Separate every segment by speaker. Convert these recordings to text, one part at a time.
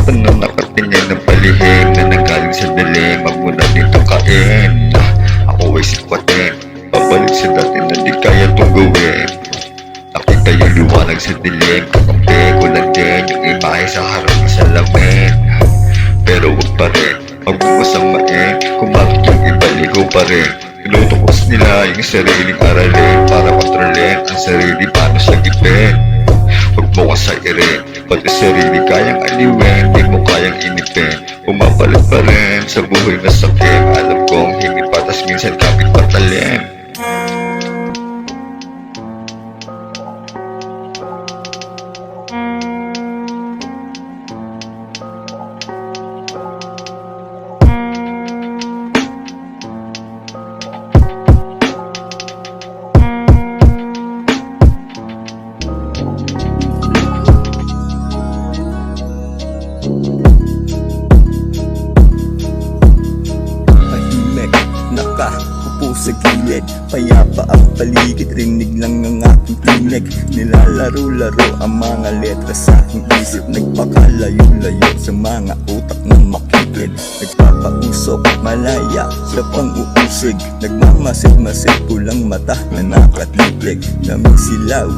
Speaker 1: harapan na nakatingin ng palihim na nanggaling sa dilim. Wag mo na dito kain, ako ay sikwatin, babalik sa dati na di kaya tong gawin. Nakita yung liwanag sa dilim, kakampi ko lang din yung imahe sa harap ng salamin. Pero wag pa rin, wag mo masamain, kung bakit yung iba ligaw pa rin. Tinutukos nila yung sariling aralin para kontrolin ang sarili paano sagipin. Huwag mo kasairin, pati sarili kayang aliwin, di mo kayang inipin. Pumapalit pa rin sa buhay na sakit, alam kong hindi patas minsan kapit patalim.
Speaker 2: Nakaupo sa gilid, payapa ang paligid, rinig lang ang aking tinig. Nilalaro-laro ang mga letra sa aking isip, nagpakalayo-layo sa mga utak na makikid. Nagpapausok, malaya sa pang-uusig, nagmamasid-masid, pulang mata na nakatiplig. Lamig silaw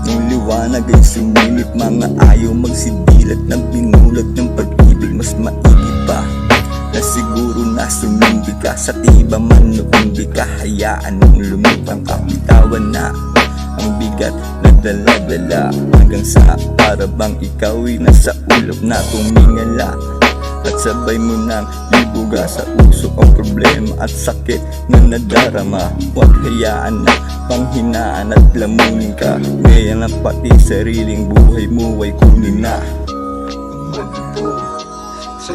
Speaker 2: ng liwanag ay sumilip, mga ayaw magsidilat na binulag ng pag-ibig. Mas maigi pa na siguro na sumindi ka sa tiba man noong di ka hayaan mong lumipang kapitawan na ang bigat na dala-dala hanggang sa para bang ikaw ay nasa ulap na tumingala at sabay mo nang libuga sa puso ang problema at sakit na nadarama. Huwag hayaan na panghinaan at lamunin ka, kaya na pati sariling buhay mo ay kunin na.
Speaker 3: Malito sa